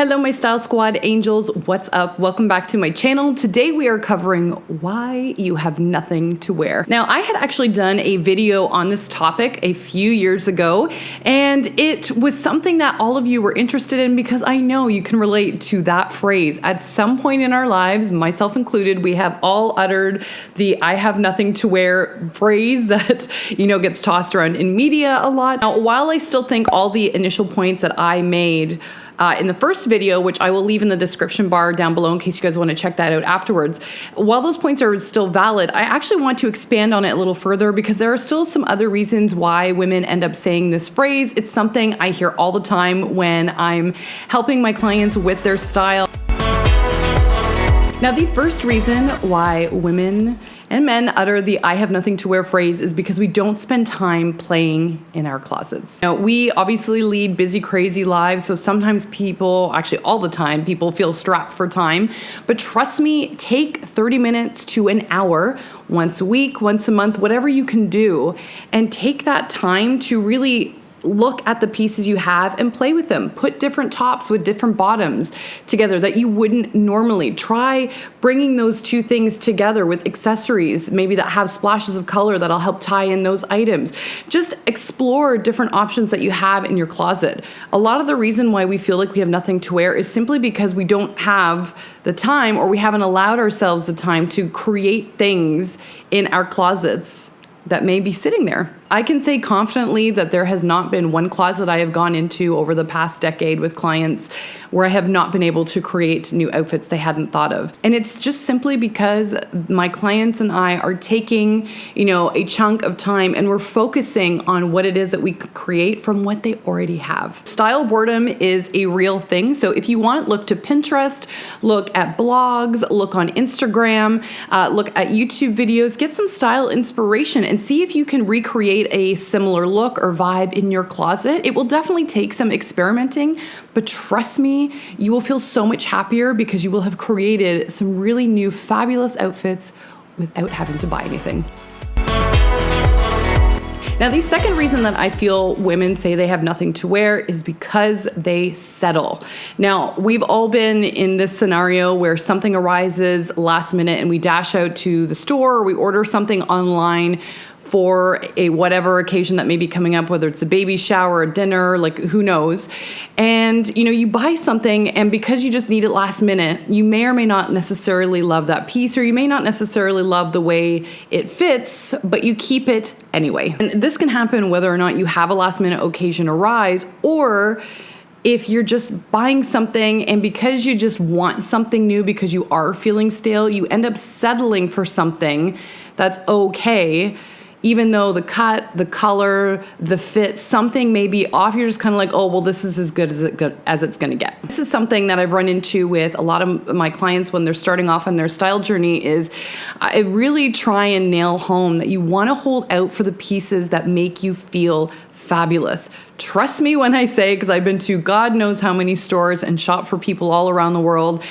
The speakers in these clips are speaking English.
Hello, my Style Squad angels. What's up? Welcome back to my channel. Today we are covering why you have nothing to wear. Now, I had actually done a video on this topic a few years ago, and it was something that all of you were interested in because I know you can relate to that phrase. At some point in our lives, myself included, we have all uttered the I have nothing to wear phrase that, gets tossed around in media a lot. Now, while I still think all the initial points that I made in the first video, which I will leave in the description bar down below in case you guys want to check that out afterwards. While those points are still valid, I actually want to expand on it a little further because there are still some other reasons why women end up saying this phrase. It's something I hear all the time when I'm helping my clients with their style. Now, the first reason why women and men utter the I have nothing to wear phrase is because we don't spend time playing in our closets. Now, we obviously lead busy, crazy lives, so sometimes people, actually all the time, people feel strapped for time. But trust me, take 30 minutes to an hour, once a week, once a month, whatever you can do, and take that time to really look at the pieces you have and play with them. Put different tops with different bottoms together that you wouldn't normally. Try bringing those two things together with accessories, maybe that have splashes of color that'll help tie in those items. Just explore different options that you have in your closet. A lot of the reason why we feel like we have nothing to wear is simply because we don't have the time, or we haven't allowed ourselves the time to create things in our closets that may be sitting there. I can say confidently that there has not been one closet I have gone into over the past decade with clients where I have not been able to create new outfits they hadn't thought of. And it's just simply because my clients and I are taking, a chunk of time and we're focusing on what it is that we could create from what they already have. Style boredom is a real thing. So if you want, look to Pinterest, look at blogs, look on Instagram, look at YouTube videos, get some style inspiration and see if you can recreate a similar look or vibe in your closet. It will definitely take some experimenting, but trust me, you will feel so much happier because you will have created some really new fabulous outfits without having to buy anything. Now, the second reason that I feel women say they have nothing to wear is because they settle. Now, we've all been in this scenario where something arises last minute and we dash out to the store or we order something online for a whatever occasion that may be coming up, whether it's a baby shower, a dinner, like who knows. And you buy something and because you just need it last minute, you may or may not necessarily love that piece, or you may not necessarily love the way it fits, but you keep it anyway. And this can happen whether or not you have a last minute occasion arise, or if you're just buying something and because you just want something new because you are feeling stale, you end up settling for something that's okay. Even though the cut, the color, the fit, something may be off, you're just kind of like, oh, well, this is as good as it's going to get. This is something that I've run into with a lot of my clients when they're starting off on their style journey is I really try and nail home that you want to hold out for the pieces that make you feel fabulous. Trust me when I say, because I've been to God knows how many stores and shop for people all around the world,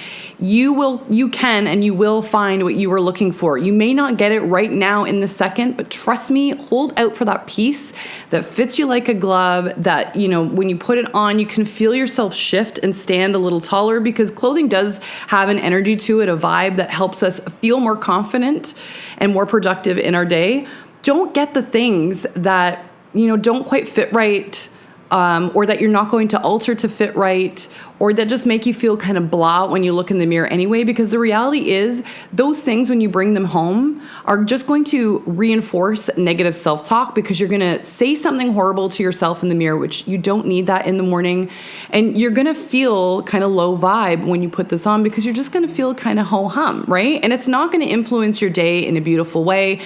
you can and you will find what you were looking for. You may not get it right now in the second, but trust me, hold out for that piece that fits you like a glove, that, when you put it on, you can feel yourself shift and stand a little taller, because clothing does have an energy to it, a vibe that helps us feel more confident and more productive in our day. Don't get the things that don't quite fit right, or that you're not going to alter to fit right, or that just make you feel kind of blah when you look in the mirror anyway, because the reality is those things, when you bring them home, are just going to reinforce negative self-talk, because you're going to say something horrible to yourself in the mirror, which you don't need that in the morning. And you're going to feel kind of low vibe when you put this on, because you're just going to feel kind of ho-hum, right? And it's not going to influence your day in a beautiful way.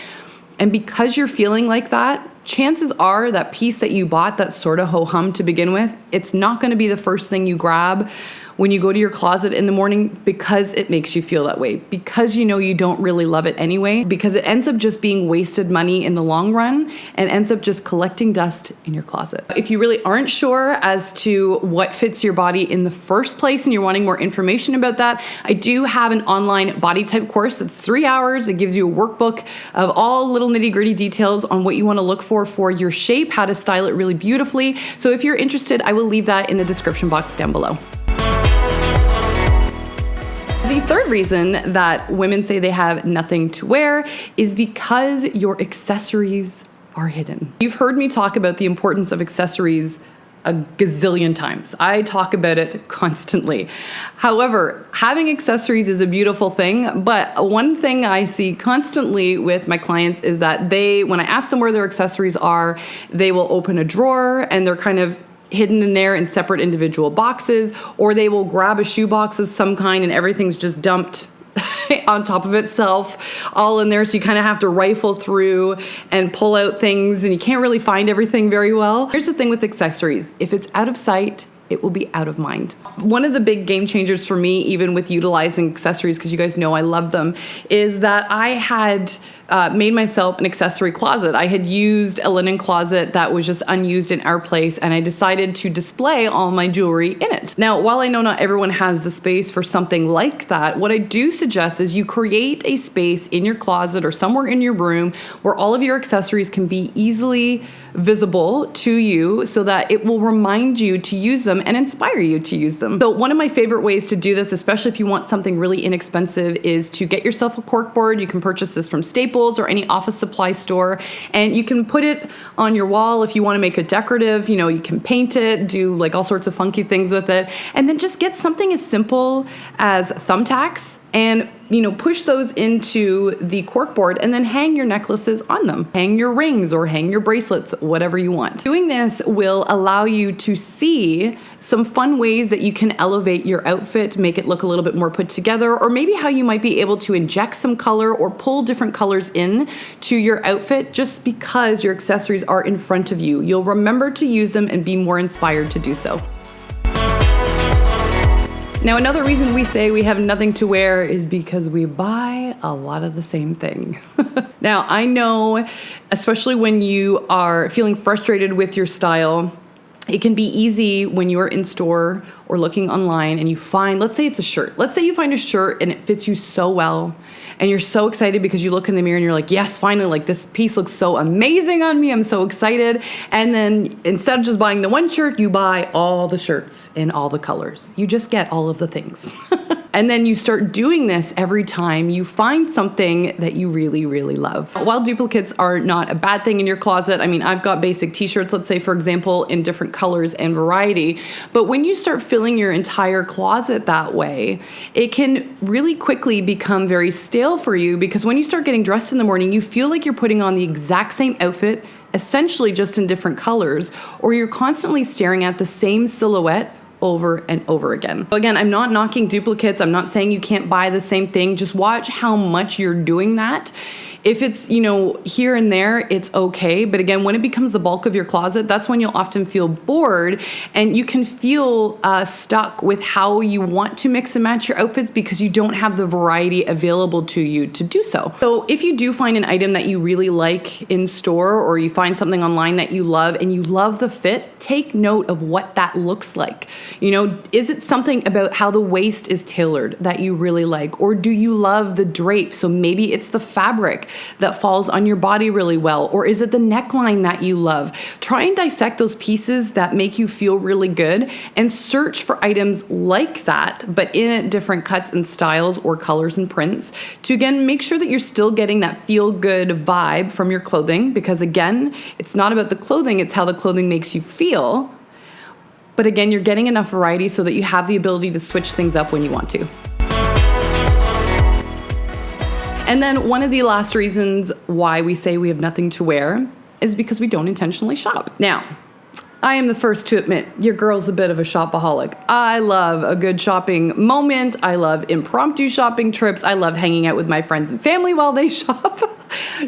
And because you're feeling like that, chances are that piece that you bought that's sort of ho-hum to begin with, it's not going to be the first thing you grab when you go to your closet in the morning, because it makes you feel that way, because you don't really love it anyway, because it ends up just being wasted money in the long run and ends up just collecting dust in your closet. If you really aren't sure as to what fits your body in the first place and you're wanting more information about that, I do have an online body type course that's 3 hours. It gives you a workbook of all little nitty-gritty details on what you want to look for your shape, how to style it really beautifully. So if you're interested, I will leave that in the description box down below. The third reason that women say they have nothing to wear is because your accessories are hidden. You've heard me talk about the importance of accessories a gazillion times. I talk about it constantly. However, having accessories is a beautiful thing, but one thing I see constantly with my clients is that when I ask them where their accessories are, they will open a drawer and they're kind of hidden in there in separate individual boxes, or they will grab a shoebox of some kind and everything's just dumped on top of itself, all in there. So you kind of have to rifle through and pull out things, and you can't really find everything very well. Here's the thing with accessories. If it's out of sight, it will be out of mind. One of the big game changers for me, even with utilizing accessories, because you guys know I love them, is that I had made myself an accessory closet. I had used a linen closet that was just unused in our place, and I decided to display all my jewelry in it. Now, while I know not everyone has the space for something like that, what I do suggest is you create a space in your closet or somewhere in your room where all of your accessories can be easily visible to you so that it will remind you to use them and inspire you to use them. So one of my favorite ways to do this, especially if you want something really inexpensive, is to get yourself a cork board. You can purchase this from Staples or any office supply store, and you can put it on your wall if you want to make it decorative. You know, you can paint it, do like all sorts of funky things with it, and then just get something as simple as thumbtacks and, you know, push those into the cork board and then hang your necklaces on them. Hang your rings or hang your bracelets, whatever you want. Doing this will allow you to see some fun ways that you can elevate your outfit, make it look a little bit more put together, or maybe how you might be able to inject some color or pull different colors in to your outfit just because your accessories are in front of you. You'll remember to use them and be more inspired to do so. Now, another reason we say we have nothing to wear is because we buy a lot of the same thing. Now, I know, especially when you are feeling frustrated with your style, it can be easy when you're in store or looking online and you find, let's say it's a shirt. Let's say you find a shirt and it fits you so well and you're so excited because you look in the mirror and you're like, yes, finally, like this piece looks so amazing on me. I'm so excited. And then instead of just buying the one shirt, you buy all the shirts in all the colors. You just get all of the things. And then you start doing this every time you find something that you really, really love. While duplicates are not a bad thing in your closet, I mean, I've got basic t-shirts, let's say, for example, in different colors and variety. But when you start filling your entire closet that way, it can really quickly become very stale for you, because when you start getting dressed in the morning, you feel like you're putting on the exact same outfit, essentially just in different colors, or you're constantly staring at the same silhouette over and over again. Again, I'm not knocking duplicates. I'm not saying you can't buy the same thing. Just watch how much you're doing that. If it's, you know, here and there, it's okay. But again, when it becomes the bulk of your closet, that's when you'll often feel bored and you can feel stuck with how you want to mix and match your outfits because you don't have the variety available to you to do so. So if you do find an item that you really like in store, or you find something online that you love and you love the fit, take note of what that looks like. You know, is it something about how the waist is tailored that you really like? Or do you love the drape? So maybe it's the fabric that falls on your body really well. Or is it the neckline that you love? Try and dissect those pieces that make you feel really good and search for items like that, but in different cuts and styles or colors and prints, to again, make sure that you're still getting that feel good vibe from your clothing. Because again, it's not about the clothing, it's how the clothing makes you feel. But again, you're getting enough variety so that you have the ability to switch things up when you want to. And then one of the last reasons why we say we have nothing to wear is because we don't intentionally shop. Now, I am the first to admit, your girl's a bit of a shopaholic. I love a good shopping moment. I love impromptu shopping trips. I love hanging out with my friends and family while they shop.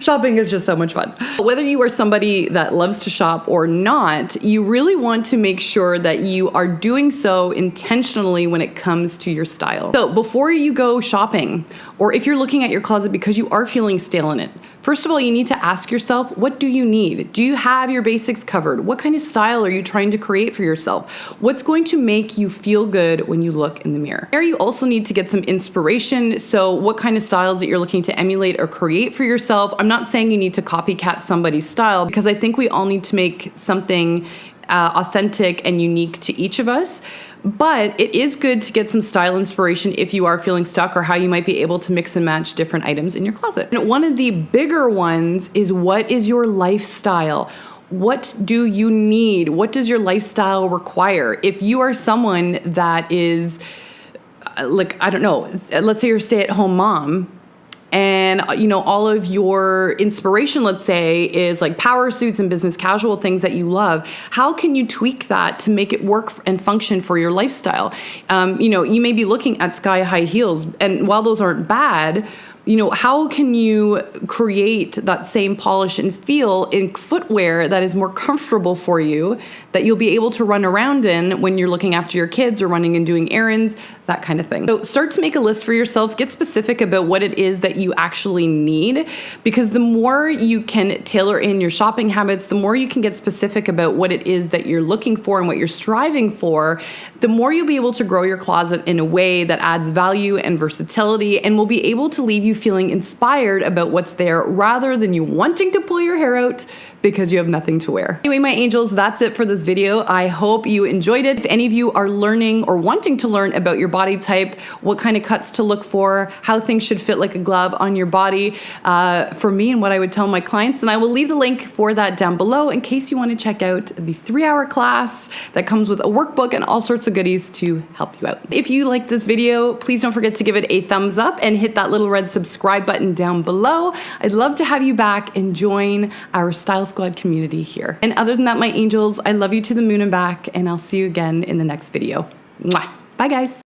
Shopping is just so much fun. Whether you are somebody that loves to shop or not, you really want to make sure that you are doing so intentionally when it comes to your style. So before you go shopping, or if you're looking at your closet because you are feeling stale in it, first of all, you need to ask yourself, what do you need? Do you have your basics covered? What kind of style are you trying to create for yourself? What's going to make you feel good when you look in the mirror? There, you also need to get some inspiration. So what kind of styles that you're looking to emulate or create for yourself? I'm not saying you need to copycat somebody's style, because I think we all need to make something authentic and unique to each of us. But it is good to get some style inspiration if you are feeling stuck, or how you might be able to mix and match different items in your closet. And one of the bigger ones is, what is your lifestyle? What do you need? What does your lifestyle require? If you are someone that is like, I don't know, let's say you're a stay-at-home mom, and all of your inspiration, let's say, is like power suits and business casual things that you love. How can you tweak that to make it work and function for your lifestyle? You may be looking at sky-high heels, and while those aren't bad, how can you create that same polish and feel in footwear that is more comfortable for you, that you'll be able to run around in when you're looking after your kids or running and doing errands, that kind of thing. So start to make a list for yourself. Get specific about what it is that you actually need, because the more you can tailor in your shopping habits, the more you can get specific about what it is that you're looking for and what you're striving for, the more you'll be able to grow your closet in a way that adds value and versatility, and will be able to leave you feeling inspired about what's there, rather than you wanting to pull your hair out because you have nothing to wear. Anyway, my angels, that's it for this video. I hope you enjoyed it. If any of you are learning or wanting to learn about your body type, what kind of cuts to look for, how things should fit like a glove on your body, for me and what I would tell my clients, then I will leave the link for that down below in case you want to check out the 3-hour class that comes with a workbook and all sorts of goodies to help you out. If you like this video, please don't forget to give it a thumbs up and hit that little red subscribe button down below. I'd love to have you back and join our Style Squad community here. And other than that, my angels, I love you to the moon and back, and I'll see you again in the next video. Mwah. Bye, guys.